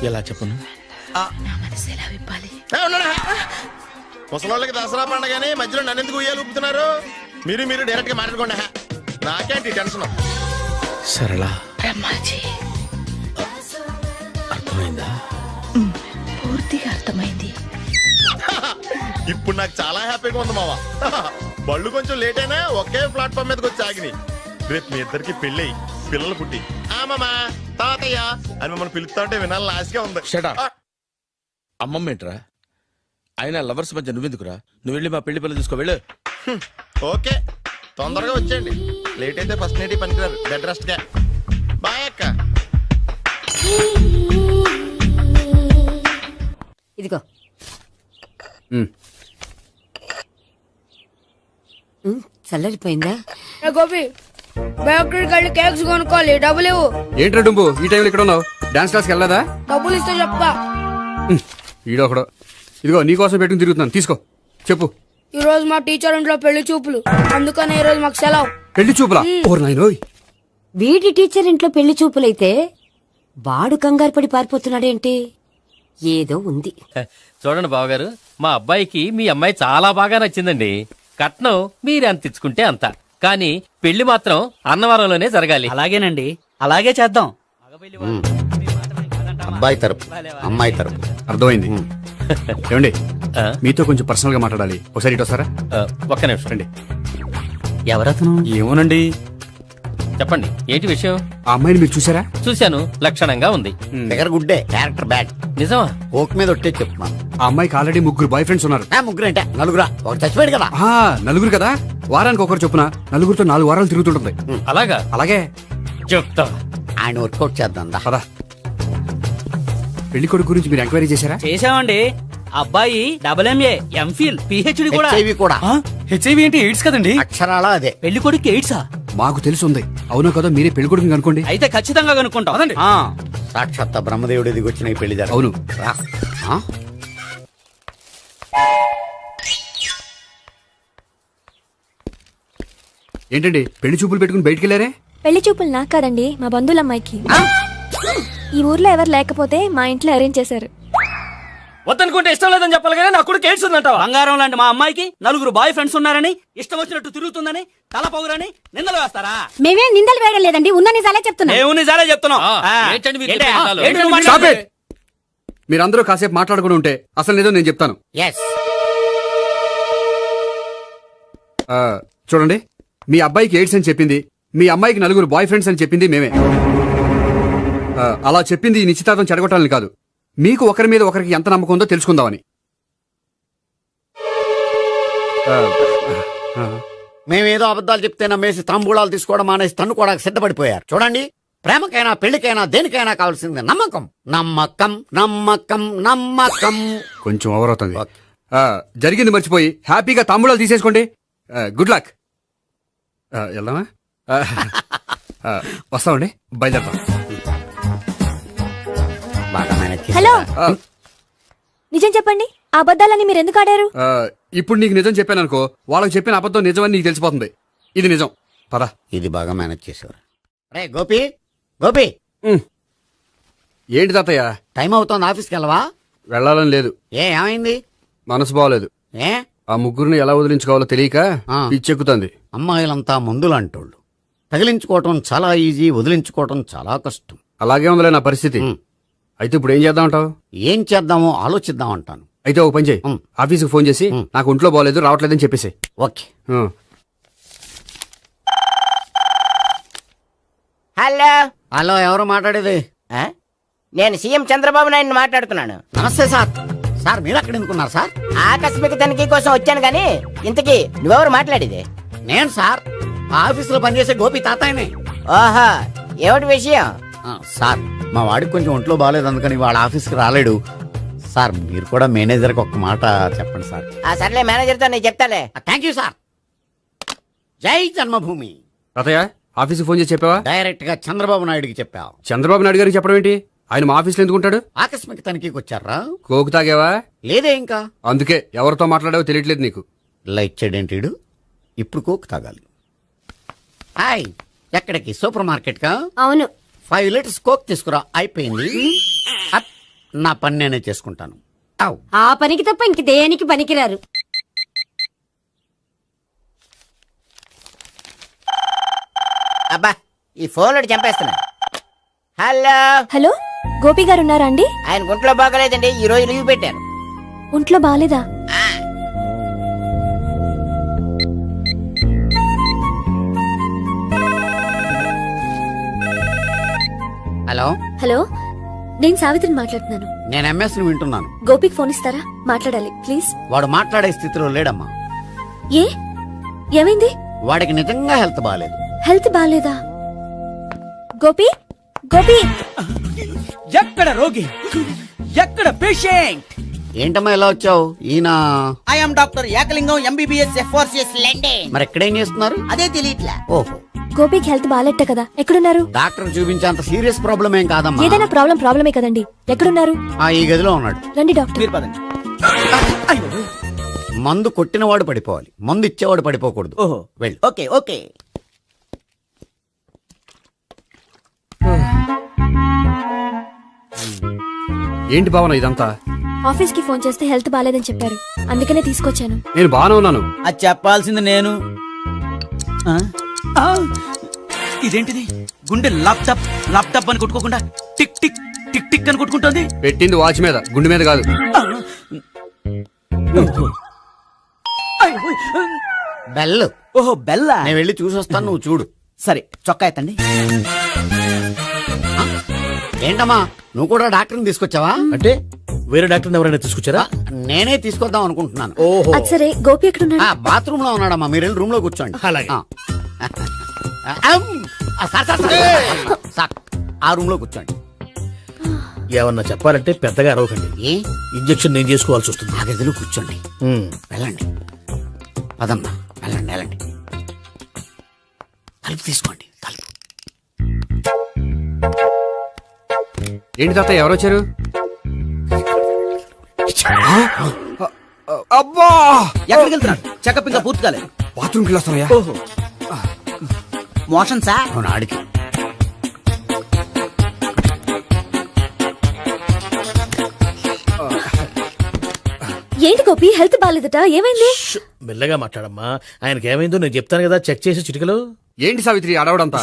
ఎలా చెప్పను? నా మనసు ఎలా విప్పాలి? ముసలోళ్ళకి దసరా పండగని మధ్యలో నన్ను ఎందుకు ఉయ్యాలు ఊపుతున్నారు? మీరు డైరెక్ట్ గా మాట్లాడుకోండి. నాకేంటి టెన్షన్? సరళ, బ్రహ్మాజీ, అర్థమైందా? పూర్తిగా అర్థమైంది. ఇప్పుడు నాకు చాలా హ్యాపీగా ఉంది మావా. బళ్ళు కొంచెం లేట్ అయినా ఒకే ప్లాట్ఫామ్ మీదకి వచ్చి ఆగినాయి. రేపు మీ ఇద్దరికి పెళ్ళి పిల్లలు పుట్టి మామా తాతయ్య అని మమ్మల్ని పిలుస్తా ఉంటే వినాలి లాస్ట్గా ఉంది. Shut up. అమ్మమ్మ ఏంట్రా? అయినా లవర్స్ మధ్య నువ్వెందుకురా? నువ్వు వెళ్ళి మా పెళ్లి పిల్లలు చూసుకో వెళ్ళు. ఓకే, తొందరగా వచ్చేయండి. లేట్ అయితే ఫస్ట్ నైట్ పనికిరారు. బెడ్ రెస్ట్ గా. బాయ్ అక్క. ఇదిగో చల్లరిపోయిందా? గోపి బేకరీకి వెళ్ళి కేక్స్ కొనుక్కోవాలి, డబ్బులు ఇవ్వు. ఏంట్రా డుంబు ఈ టైంలో ఇక్కడ ఉన్నావు? డాన్స్ క్లాస్కి వెళ్ళదా? డబ్బులు ఇస్తే చెప్తా. ఈడొకడు. ఇదిగో నీకోసం పెట్టుకుని తిరుగుతున్నాను, తీసుకో. చెప్పు. ఈ రోజు మా టీచర్ ఇంట్లో పెళ్లి చూపులు, అందుకని ఈ రోజు మాకు సెలవు. పెళ్లి చూపులా? ఓర్ నాయనోయ్. వీడి టీచర్ ఇంట్లో పెళ్లి చూపులైతే వాడు కంగారు పడి పారిపోతున్నాడేంటి? ఏదో ఉంది. చూడండి బావగారు, మా అబ్బాయికి మీ అమ్మాయి చాలా బాగా నచ్చిందండి. కట్నం మీరు ఎంత ఇచ్చుకుంటే అంత, కానీ పెళ్లి మాత్రం అన్నవరంలోనే జరగాలి. అలాగేనండి, అలాగే చేద్దాం. అబ్బాయి తరపు అమ్మాయి తరపు. అర్థమైంది. ఏమండి ఆ? మీతో కొంచెం పర్సనల్ గా మాట్లాడాలి, ఒకసారి ఇటు వస్తారా? ఒక్క నిమిషం రండి. ఎవరతను? ఏమోనండి. చెప్పండి, ఏంటి విషయం? ఆ అమ్మాయిని మీరు చూసారా? చూశాను, లక్షణంగా ఉంది. ఫిగర్ గుడ్డే, క్యారెక్టర్ బ్యాడ్. నిజమా? ఓక్ మీద ఒట్టే చెప్తున్నాను. ఆ అమ్మాయికి ఆల్రెడీ 3 బాయ్ ఫ్రెండ్స్ ఉన్నారు. ముగ్గురు అంటే నలుగురా? ఒకటి చచ్చిపోయాడు కదా. ఆ, నలుగురు కదా, వారానికి ఒకరు చొప్పున నలుగురితో 4 వారాలు తిరుగుతుంటుంది. అలాగా? అలాగే. చెప్తా. ఆయన వర్కౌట్ చేద్దాం దా. పదా. పెళ్లి కొడుకు గురించి మీరు ఎంక్వైరీ చేశారా? చేశామండి. అబ్బాయి MA, MPhil, PhD కూడా. HIV కూడా. హెచ్ఐవి ఏంటి? ఎయిడ్స్ కదండి. అక్షరాలా అదే. పెళ్లి కొడుకు ఎయిడ్సా? మాకు తెలుసుంది. అవునో కదా, మీరే పెళ్లి కొడుకుని కనుకోండి. అయితే ఖచ్చితంగా కనుక్కుంటాం. అదండి. సాక్షాత్ బ్రహ్మదేవుడి దిగొచ్చిన ఈ పెళ్లి జరగదు. అవును. రా. ఆ? ఏంటండి పెళ్లి చూపులు పెట్టుకుని బయటికి వెళ్ళారే? పెళ్లి చూపులు నాకు కాదండి, మా బంధువుల అమ్మాయికి. ఈ ఊర్లో ఎవరు లేకపోతే మా ఇంట్లో అరేంజ్ చేశారు. వద్దనుకుంటే ఇష్టం లేదని చెప్పాలి కానీ నా కొడుకు ఎయిడ్స్ ఉందంటావా? బంగారం లాంటి మా అమ్మాయికి 4 బాయ్ ఫ్రెండ్స్ ఉన్నారని, ఇష్టం వచ్చినట్టు తిరుగుతుందని, తల పౌరని నిందలు వేస్తారా? మేమేం నిందలు వేయడం లేదండి, ఉన్న నిజాలే చెప్తున్నా. మేము నిజాలే చెప్తున్నాం. ఏంటండి మీరు ఏంటి? చెప్పే నిజాలు? ఏంటి నువ్వు Stop మాట్లాడేది? it! మీరందరూ కాసేపు మాట్లాడుకుని ఉంటే అసలు ఏదో నేను చెప్తాను. ఎస్. చూడండి, మీ అబ్బాయికి ఎయిడ్స్ అని చెప్పింది, మీ అమ్మాయికి 4 బాయ్ ఫ్రెండ్స్ అని చెప్పింది మేమే. అలా చెప్పింది ఈ నిశ్చితార్థం చెడగొట్టాలని కాదు, మీకు ఒకరి మీద ఒకరికి ఎంత నమ్మకం ఉందో తెలుసుకుందామని. మేమేదో అబద్ధాలు చెప్తే నమ్మేసి తాంబూలాలు తీసుకోవడం మానేసి తన్నుకోవడానికి సిద్ధపడిపోయారు. చూడండి, ప్రేమకైనా పెళ్లికైనా దేనికైనా కావాల్సింది నమ్మకం. నమ్మకం నమ్మకం నమ్మకం. కొంచెం ఓవర్ అవుతుంది. జరిగింది మర్చిపోయి హ్యాపీగా తాంబూలాలు తీసేసుకోండి. Good luck. వెళ్దామా? వస్తామండి, బయలుదేరతాం. బాగా మేనేజ్ హలో, చేశారా? నిజం చెప్పండి, ఆ అబద్ధాలని మీరు ఎందుకు ఆడారు? ఇప్పుడు నీకు నిజం చెప్పాను అనుకో, వాళ్ళకి చెప్పిన అబద్ధం నిజమని నీకు తెలిసిపోతుంది. ఇది నిజం. పదా. ఇది బాగా మేనేజ్ చేసేవారు. రే గోపి, గోపి, ఏంటి తాతయ్య? టైం అవుతోంది, ఆఫీస్కి వెళ్ళవా? వెళ్ళాలని లేదు. ఏమైంది? మనసు బాగోలేదు. ఏ ఆ ముగ్గురిని ఎలా వదిలించుకోవాలో తెలియక ఆ. పిచ్చెక్కుతుంది. అమ్మాయిలంతా మందులాంటోళ్ళు. తగిలించుకోవటం చాలా ఈజీ, వదిలించుకోవటం చాలా కష్టం. అలాగే ఉందిలే నా పరిస్థితి. అయితే ఇప్పుడు ఏం చేద్దామంటావు? ఏం చేద్దామో ఆలోచిద్దాం అంటాను. అయితే ఒక పని చేయి, ఆఫీస్కి ఫోన్ చేసి నాకు ఒంట్లో బాగోలేదు రావట్లేదని చెప్పేసి. ఓకే. హలో హలో, ఎవరు మాట్లాడేది? నేను సీఎం చంద్రబాబు నాయుడు మాట్లాడుతున్నాను. నమస్తే సార్. సార్ మీరు అక్కడ ఎందుకున్నారు సార్? ఆకస్మిక తనిఖీ కోసం వచ్చాను గానీ ఇంతకీ నువ్వెవరు మాట్లాడేది? నేను సార్, ఆ ఆఫీసులో పనిచేసే గోపి తాతాయనే. ఓహో, ఏమిటి విషయం? సార్, మా వాడికి కొంచెం ఒంట్లో బాగాలేదు, అందుకని వాళ్ళ ఆఫీస్కి రాలేడు. సార్ మీరు కూడా మేనేజర్కి ఒక్క మాట చెప్పండి సార్. ఆ సర్లే, మేనేజర్తో నేను చెప్తాలే. Thank you sir. జై జన్మభూమి. తాతయ్య, ఆఫీస్కి ఫోన్ చేసి చెప్పావా? డైరెక్ట్ గా చంద్రబాబు నాయుడుకి చెప్పావు. చంద్రబాబు నాయుడు గారికి చెప్పడం ఏంటి? ఆయన మా ఆఫీస్లో ఎందుకుంటాడు? ఆకస్మిక తనిఖీకి వచ్చారా? కోకు తాగావా? లేదే ఇంకా. అందుకే ఎవరితో మాట్లాడావో తెలియట్లేదు నీకు. లైట్ చేయడేంటిడు? ఇప్పుడు కోక్ తాగాలి. హాయ్, ఎక్కడికి? సూపర్ మార్కెట్ కా? అవును. 5 లీటర్స్ కోక్ తీసుకురా. అయిపోయింది. అప్, నా పని నేనే చేసుకుంటాను. ఔ. ఆ పనికి తప్ప ఇంక దేనికి పనికిరారు. అబ్బా, ఈ ఫోన్ చంపేస్తున్నా. హలో హలో, గోపి గారు ఉన్నారా అండి? ఆయన గుంట్లో బాగలేదండి, ఈ రోజు లీవ్ పెట్టారు. ఒంట్లో బాగాలేదా? హలో, హలో నేను సావిత్రిని మాట్లాడుతున్నాను. నేను ఎంఎస్ ని వింటున్నాను. గోపికి ఫోన్ ఇస్తారా? మాట్లాడాలి ప్లీజ్. వాడు మాట్లాడే స్థితిలో లేడమ్మా. ఏ ఏమైంది? వాడికి నిజంగా హెల్త్ బాగాలేదు. హెల్త్ బాగాలేదా? గోపి గోపి ఎక్కడ రోగి, ఎక్కడ పేషెంట్? ఏంటమ్మా ఎలా వచ్చావు? ఈయన I'm doctor Ekalingam MBBS FRCS London. మరి ఎక్కడేం చేస్తున్నారు? అదే తెలియట్లా. ఓహో, గోపికి హెల్త్ బాగాలెట్ట కదా, ఎక్కడున్నారు? డాక్టర్ చూపించేంత సీరియస్ ప్రాబ్లం ఏం కాదమ్మా. ఏదైనా ప్రాబ్లమే కదండి. ఎక్కడున్నారు? ఈ గదిలో ఉన్నాడు. రండి డాక్టర్. మీరు పదండి. మందు కొట్టినవాడు పడిపోవాలి, మందు ఇచ్చేవాడు పడిపోకూడదు. ఓహో, వెళ్ళు. Okay okay. ఏంటి భావన ఇదంతా? ఆఫీస్ కి ఫోన్ చేస్తే హెల్త్ బాగాలేదని చెప్పారు, అందుకనే తీసుకొచ్చాను. నేను బాగానే ఉన్నాను. అది చెప్పాల్సింది నేను. ఆ? ఆ! ఇదేంటిది? గుండె లాప్టాప్ లాప్టాప్ అని కొట్టుకోకుండా టిక్ టిక్ టిక్ టిక్ అని కొట్టుకుంటోంది. పెట్టింది వాచ్ మీద, గుండె మీద కాదు. బెల్. ఓహో, బెల్లా. నేను వెళ్ళి చూసొస్తాను, నువ్వు చూడు. సరే, చొక్కా ఎత్తండి. ఏంటమ్మా, నువ్వు కూడా డాక్టర్ని తీసుకొచ్చావా? అంటే వేరే డాక్టర్ ఎవరైనా తీసుకొచ్చారా? నేనే తీసుకొద్దాం అనుకుంటున్నాను. ఓహో, అది సరే, గోపి ఎక్కడున్నాడు? బాత్రూమ్ లో ఉన్నాడమ్మా, మీరు వెళ్ళి రూమ్ లో కూర్చోండి. అలాగే. సార్, ఆ రూమ్ లో కూర్చోండి. ఏమన్నా చెప్పాలంటే పెద్దగా అరవకండి. ఏ ఇంజెక్షన్ నేను చేసుకోవాల్సి వస్తుంది. ఆ గదిలో కూర్చోండి. వెళ్ళండి, పదమ్మా, వెళ్ళండి వెళ్ళండి. తలుపు తీసుకోండి, తలుపు. ఏంటి తాత ఎవరు వచ్చారు? అబ్బా, ఎక్కడికి వెళ్తున్నాడు? చెకప్ ఇంకా పూర్తి కాలేదు. బాత్రూమ్కి వెళ్ళొస్తానయ్యా. ఓహో, మోషన్ సార్. అవును, ఆడికి. ఏంటి గోపి, హెల్త్ బాగాలేదట, ఏమైంది? మెల్లగా మాట్లాడమ్మా. ఆయనకి ఏమైందో నేను చెప్తాను కదా, చెక్ చేసి చిటికలు. ఏంటి సావిత్రి అడవడంతా?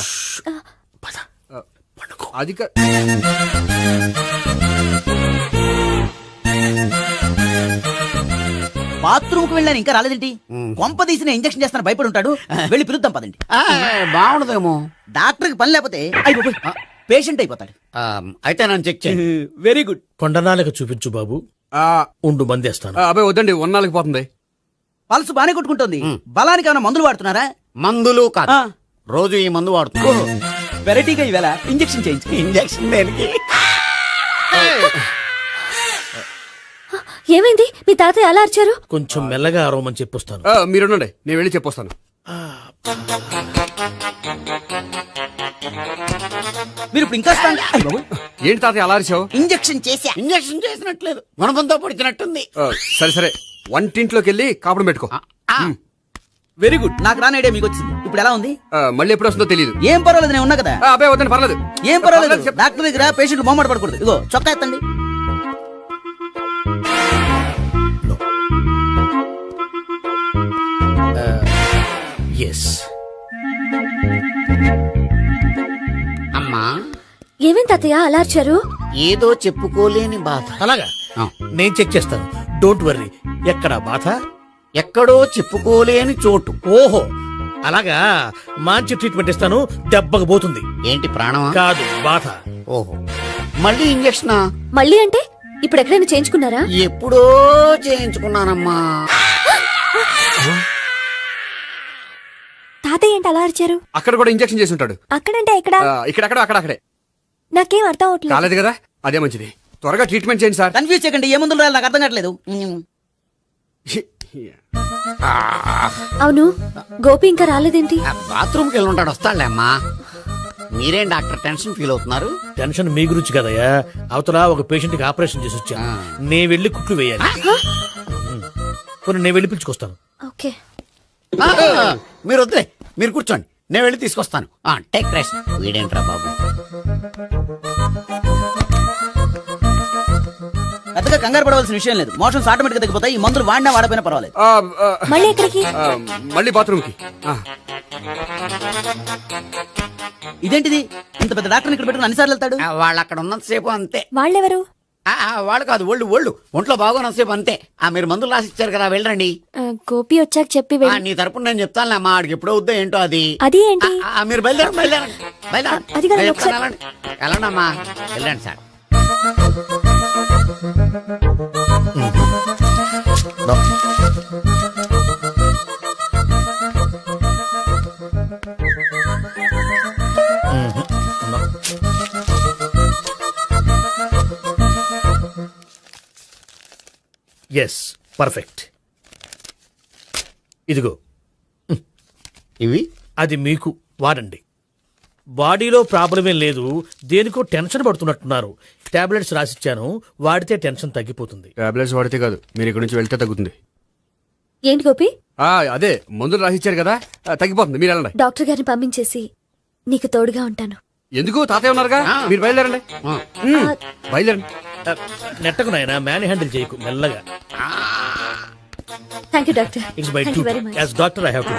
అది బాత్రూమ్ కు వెళ్ళాను, ఇంకా రాలేదేంటి? కొంప తీసిన ఇంజక్షన్ చేస్తాను భయపడి ఉంటాడు. వెళ్ళి పిలుద్దాం పదండి. బాగుండదేమో. డాక్టర్ కి పని లేకపోతే పేషెంట్ అయిపోతాడు. అయితే నన్ను చెక్ చేయి. Very good. కొండనాలిక చూపించు బాబు. ఉండు మందేస్తాను. అబ్బాయి వద్దండి, ఉన్నాళ్ళకి పోతుంది. పల్స్ బానే కొట్టుకుంటుంది. బలానికి ఏమైనా మందులు వాడుతున్నారా? మందులు కాదు, రోజు ఈ మందు వాడుతున్నా. వెరైటీగా ఈవేళ ఇంజక్షన్ చేయించు. ఇంజక్షన్ దేనికి? ఏమైంది? మీ తాతయ్య అలా అరిచారు? కొంచెం మెల్లగా అరవమని చెప్పొస్తాను. మీరుండండి, నేను వెళ్ళి చెప్పొస్తాను. మీరు ఇప్పుడు ఇంకా ఏంటి తాతయ్య అలా అరిచావు? ఇంజక్షన్ చేశా. ఇంజక్షన్ చేసినట్లేదు, గుణపంతో పొడిచినట్టుంది. సరే సరే, వంటింట్లోకి వెళ్ళి కాపురం పెట్టుకో. Very good. నాకు రాని ఐడియా మీకు వచ్చింది. ఇప్పుడు ఎలా ఉంది? మళ్ళీ ఎప్పుడు వస్తుందో తెలియదు. ఏం పర్వాలేదు, నేను ఉన్నా కదా. అబ్బాయి వద్దండి, పర్లేదు. ఏం పర్వాలేదు. డాక్టర్ దగ్గర పేషెంట్ మొహమాట పడకూడదు. ఇగో చొక్కా ఎత్తండి. ఎస్. అమ్మా, ఏమేం తాతయ్య అలా అరిచారు? ఏదో చెప్పుకోలేని బాధ. అలాగా, నేను చెక్ చేస్తాను. Don't worry. ఎక్కడ బాధ? ఎక్కడో చెప్పుకోలేని చోటు. ఓహో, అలాగా. మంచి ట్రీట్మెంట్ ఇస్తాను, దెబ్బకు పోతుంది. ఏంటి, ప్రాణమా? కాదు, బాధ. ఓహో, మళ్ళీ ఇంజక్షనా? మళ్ళీ అంటే ఇప్పుడు ఎక్కడైనా చేయించుకున్నారా? ఎప్పుడో చేయించుకున్నానమ్మా. తాతయ్య ఏంటి అలా అరిచారు? అక్కడ కూడా ఇంజక్షన్ చేసి ఉంటాడు. అక్కడంటే ఎక్కడ? ఇక్కడ అక్కడే. నాకేం అర్థం అవట్లేదు. కాలేదు కదా, అదే మంచిది. త్వరగా ట్రీట్మెంట్ చేయండి సార్. కన్ఫ్యూజ్ చేయకండి. ఏ మందులు రాయాలి నాకు అర్థం కావట్లేదు. అవును, గోపి ఇంకా రాలేదేంటి? బాత్రూమ్కి వెళ్ళి ఉంటాడు, వస్తాడులే అమ్మా. మీరేం డాక్టర్ టెన్షన్ ఫీల్ అవుతున్నారు? టెన్షన్ మీ గురించి కదయ్యా. అవతల ఒక పేషెంట్ కి ఆపరేషన్ చేసి వచ్చా. నేను వెళ్ళి కుట్లు వేయాలి. నేను వెళ్ళి పిలుచుకొస్తాను. ఓకే, మీరు వద్దులే, మీరు కూర్చోండి, నేను వెళ్ళి తీసుకొస్తాను. Take rest. వీడేంట్రా బాబు, పెద్దగా కంగారు పడవలసిన విషయం లేదు. మోషన్స్ ఆటోమేటిక్ గా తగ్గిపోతాయి. ఈ మందులు వాడినా వాడపోయినా పర్వాలేదు. మళ్ళీ ఎక్కడికి? మళ్ళీ బాత్రూమ్కి. ఇదేంటిది? ఇంత పెద్ద డాక్టర్ ఇక్కడ పెట్టుకుని అన్నిసార్లు వెళ్తాడు? వాళ్ళు అక్కడ ఉన్నంతసేపు అంతే. వాళ్ళెవరు? వాళ్ళు కాదు ఒళ్ళు ఒంట్లో బాగోనసేపు అంతే. మీరు మందులు రాసిచ్చారు కదా, వెళ్ళండి. గోపి వచ్చాక చెప్పి నీ తరపున నేను చెప్తానులే అమ్మా, ఆడికి ఎప్పుడు అవుద్దో ఏంటో అది. అది ఏంటి? మీరు బయలుదేరండి. అది కాదు, నేను ఒకసారి- చెప్తాను, వెళ్ళండి అమ్మా, వెళ్ళండి సార్. Yes, perfect. ఇదిగో ఇవి అది మీకు వాడండి. బాడీలో ప్రాబ్లం ఏం లేదు, దేనికో టెన్షన్ పడుతున్నట్టున్నారు. టాబ్లెట్స్ రాసిచ్చాను, వాడితే టెన్షన్ తగ్గిపోతుంది. టాబ్లెట్స్ వాడితే కాదు, మీరు ఇక్కడ నుంచి వెళ్తే తగ్గుతుంది. ఏంటి గోపి? అదే మందులు రాసిచ్చారు కదా, తగ్గిపోతుంది. మీరు వెళ్ళండి. డాక్టర్ గారిని పంపించేసి నీకు తోడుగా ఉంటాను. ఎందుకు? తాతయ్య ఉన్నారుగా, మీరు బయలుదేరండి. బయలుదేరండి. నెట్టకు నాయనా, మ్యాన్ హ్యాండిల్ చేయకు, మెల్లగా. Thank you doctor. It's my thank you very much. As doctor I have to.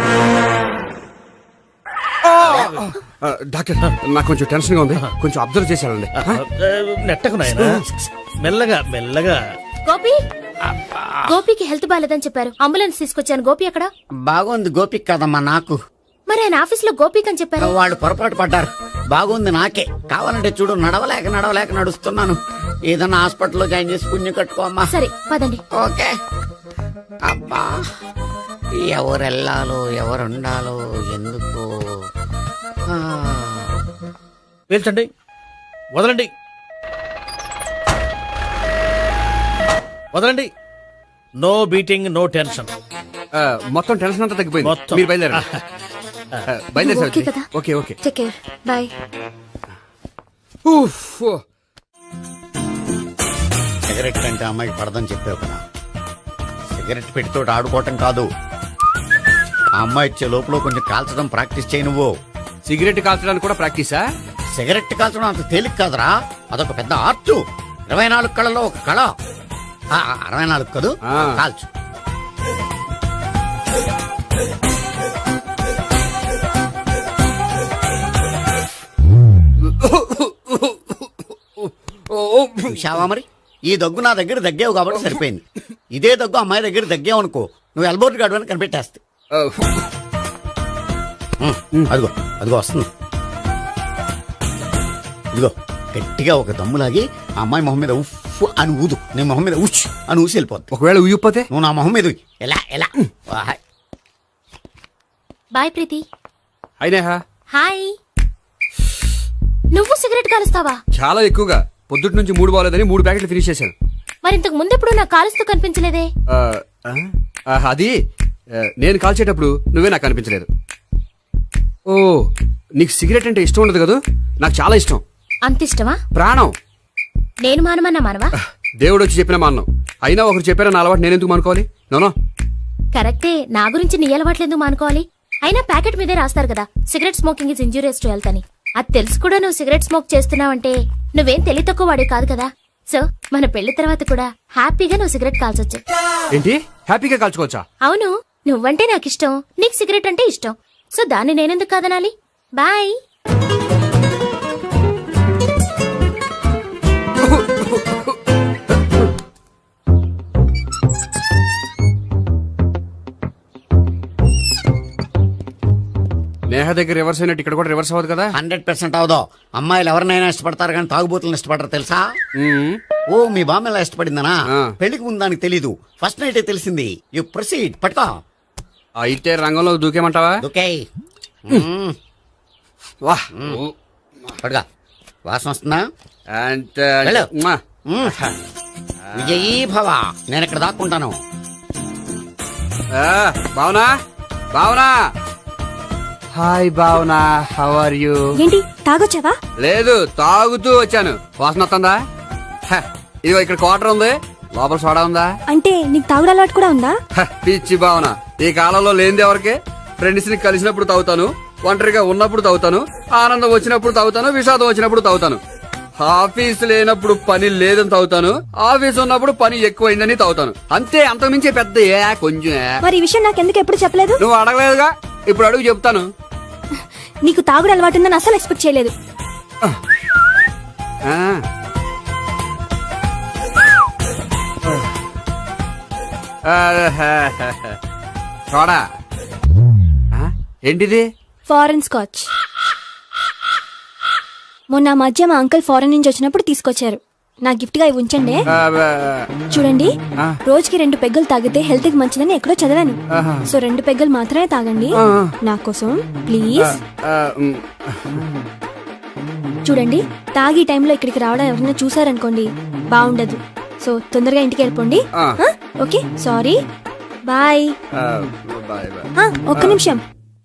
Doctor, నాకు కొంచెం టెన్షన్ గా ఉంది, కొంచెం అబ్జర్వ్ చేశానండి. నెట్టకు నాయనా, మెల్లగా మెల్లగా. గోపి, గోపికి హెల్త్ బాగాలేదని చెప్పారు, అంబులెన్స్ తీసుకొచ్చాను. గోపి ఎక్కడ? బాగుంది గోపిక్ కదమ్మా, నాకు. మరి ఆయన ఆఫీస్ లో గోపిక్ అని చెప్పారు. వాళ్ళు పొరపాటు పడ్డారు. బాగుంది నాకే. కావాలంటే చూడు, నడవలేక నడుస్తున్నాను. ఏదన్నా హాస్పిటల్లో జాయిన్ చేసి పుణ్యం కట్టుకోమ్మా. సరే పదండి. ఓకే. అబ్బా, ఎవరెళ్ళాలో ఎవరుండాలో ఎందుకు. పీల్చండి, వదలండి, వదలండి. No beating, no tension. మొత్తం టెన్షన్ అంతా తగ్గిపోయింది. మొత్తం. మీరు బయలుదేరండి. బయలుదేరి ఓకే కదా? Okay okay. Take care, bye. Cigarette కంటే అమ్మాయికి పడదని చెప్పావు కదా. సిగరెట్ పెట్టితో ఆడుకోవటం కాదు, ఆ అమ్మాయి ఇచ్చే లోపల కొంచెం కాల్చడం ప్రాక్టీస్ చేయి నువ్వు. సిగరెట్ కాల్చడానికి కూడా ప్రాక్టీసా? సిగరెట్ కాల్చడం అంత తేలిక కాదురా, అదొక పెద్ద ఆర్ట్. 24 కళలో ఒక కళ. 64 కదూ, కాల్చు. చూశావా మరి, ఈ దగ్గు నా దగ్గర దగ్గేవు కాబట్టి సరిపోయింది. ఇదే దగ్గు అమ్మాయి దగ్గర దగ్గేవు అనుకో, నువ్వు ఎల్బోర్డ్ గాడు అని కనిపెట్టేస్తే. అదిగో అదిగో వస్తుంది. ఇదిగో గట్టిగా ఒక దమ్ములాగి ఆ అమ్మాయి మొహం మీద ఉఫ్ అని ఊదు, నీ మొహం మీద ఉచ్ అని ఊసి వెళ్ళిపోద్ది. ఒకవేళ ఊయకపోతే నువ్వు నా మొహం మీద ఎలా ఎలా. బాయ్ ప్రీతి. అయినా హాయ్. నువ్వు సిగరెట్ కాలుస్తావా? చాలా ఎక్కువగా. పొద్దుటి నుంచి 3 బాగాలేదని 3 ప్యాకెట్లు ఫినిష్ చేశాను. మరి ఇంతకు ముందెప్పుడు నాకు కాలుస్తూ కనిపించలేదే? అది నేను కాల్చేటప్పుడు నువ్వే నాకు కనిపించలేదు. ఓ, నీకు సిగరెట్ అంటే ఇష్టం ఉండదు కదా? నాకు చాలా ఇష్టం. అంత ఇష్టమా? ప్రాణం. నేను మానమన్నా మానవా? దేవుడు వచ్చి చెప్పిన మానం. అయినా ఒకరు చెప్పారా నా అలవాటు నేను ఎందుకు మానుకోవాలి? నోనో. కరెక్టే, నా గురించి నీ అలవాట్లు ఎందుకు మానుకోవాలి? అయినా ప్యాకెట్ మీదే రాస్తారు కదా, cigarette smoking is injurious to health అని. అది తెలుసు కూడా నువ్వు సిగరెట్ స్మోక్ చేస్తున్నావంటే నువ్వేం తెలివి తక్కువ వాడే కాదు కదా. సో మన పెళ్లి తర్వాత కూడా హ్యాపీగా నువ్వు సిగరెట్ కాల్చొచ్చు. ఏంటి? హ్యాపీగా కాల్చుకోవచ్చా? అవును, నువ్వంటే నాకు ఇష్టం, నీకు సిగరెట్ అంటే ఇష్టం. సో దాన్ని నేనెందుకు కాదనాలి? బాయ్. నేహ దగ్గర రివర్స్ అయినట్టు ఇక్కడ కూడా రివర్స్ అవ్వదు కదా? 100% అవదో. అమ్మాయిలు ఎవరినైనా ఇష్టపడతారు కానీ తాగుబోతులను ఇష్టపడరు తెలుసా? ఓ, మీ బామ్మ ఎలా ఇష్టపడిందనా? పెళ్లికి ముందు దానికి తెలీదు, ఫస్ట్ నైట్ తెలిసింది. You proceed. పట్టుకో. అయితే రంగంలో దూకేమంటావా? ఓకే. పట్టుకో. వాసన వస్తుందా? వెళ్ళు. విజయీ భవ. నేను ఇక్కడ దాక్కుంటాను. Bhavana, Bhavana. Hi Bhavana, how are you? ఏంటి తాగొచ్చావా? లేదు, తాగుతూ వచ్చాను. వాసన వస్తుందా? ఇదిగో ఇక్కడ క్వార్టర్ ఉంది, లోపల సోడా ఉందా? అంటే నీకు తాగుడు అలవాటు కూడా ఉందా? పిచ్చి భావన, ఈ కాలంలో లేనిది ఎవరికి? ఫ్రెండ్స్ ని కలిసినప్పుడు తాగుతాను, ఒంటరిగా ఉన్నప్పుడు తాగుతాను, ఆనందం వచ్చినప్పుడు తాగుతాను, విషాదం వచ్చినప్పుడు తాగుతాను. ఆఫీస్ లేనప్పుడు పని లేదని తాగుతాను, ఆఫీస్ ఉన్నప్పుడు పని ఎక్కువైందని తాగుతాను. అంతే, అంతకుమించే పెద్ద కొంచెం. మరి ఈ విషయం నాకెందుకు ఎప్పుడు చెప్పలేదు? నువ్వు అడగలేదుగా, ఇప్పుడు అడుగు చెప్తాను. నీకు తాగుడు అలవాటు ఉందని అసలు ఎక్స్పెక్ట్ చేయలేదు. చూడా ఏంటిది? Foreign scotch. మొన్న మధ్య మా అంకుల్ ఫారెన్ నుంచి వచ్చినప్పుడు తీసుకొచ్చారు. నా గిఫ్ట్ గా ఇవి ఉంచండి. చూడండి, రోజుకి 2 పెగ్గులు తాగితే హెల్త్ కి మంచిదని ఎక్కడో చదివాను. సో 2 పెగ్గులు మాత్రమే తాగండి నా కోసం ప్లీజ్. చూడండి, తాగి టైంలో ఇక్కడికి రావడం ఎవరైనా చూసారనుకోండి బాగుండదు. సో తొందరగా ఇంటికి వెళ్ళిపోండి. Okay, sorry, bye. ఒక్క నిమిషం,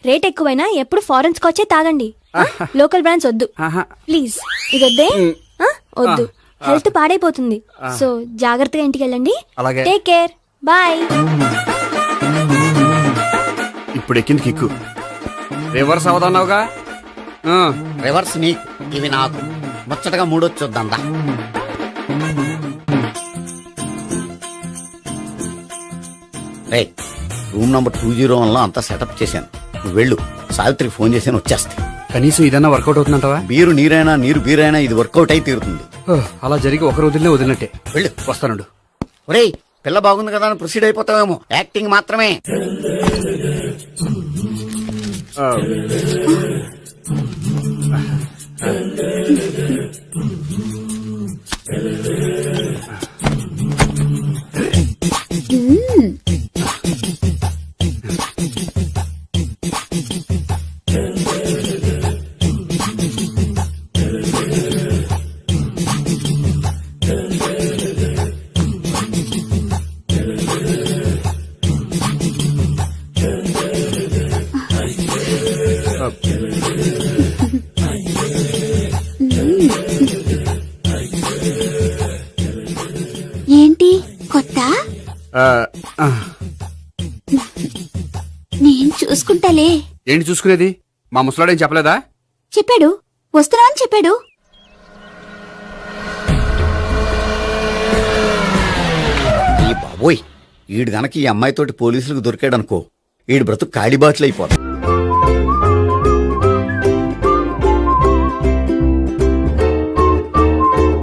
రేట్ ఎక్కువైనా ఎప్పుడు ఫారెన్ స్కాచే తాగండి. లోకల్ బ్రాండ్స్ వద్దు ప్లీజ్. ఇది వద్దే, వద్దు, హెల్త్ పాడైపోతుంది. సో జాగ్రత్తగా ఇంటికి వెళ్ళండి. Take care, bye. ఇప్పుడు ఎక్కింది కిక్కు. రివర్స్ అవదన్నావుగా. రివర్స్ నీకు, ఇవి నాకు. ముచ్చటగా మూడొచ్చు చూద్దాందా. రే, రూమ్ నంబర్ 201లో అంతా సెటప్ చేశాను. నువ్వు వెళ్ళు, సావిత్రికి ఫోన్ చేశాను, వచ్చేస్తాయి. కనీసం ఇదన్నా వర్కౌట్ అవుతుందంటావా? బీరు నీరైనా నీరు బీరైనా ఇది వర్కౌట్ అయి తీరుతుంది. అలా జరిగి ఒక రోజులే వదిలినట్టే. వెళ్ళు, వస్తానుండు. ఒరేయ్, పిల్ల బాగుంది కదా అని ప్రొసీడ్ అయిపోతావేమో. యాక్టింగ్ మాత్రమే. ఏంటి కొత్త? నేను చూసుకుంటాలే. ఏంటి చూసుకునేది? మా ముసలాడేం చెప్పలేదా? చెప్పాడు, వస్తున్నా అని చెప్పాడు. ఈ బాబోయ్, ఈడు గనక ఈ అమ్మాయితోటి పోలీసులకు దొరికాడనుకో, ఈడు బ్రతుకు కాళీబాట్లు అయిపోతాడు.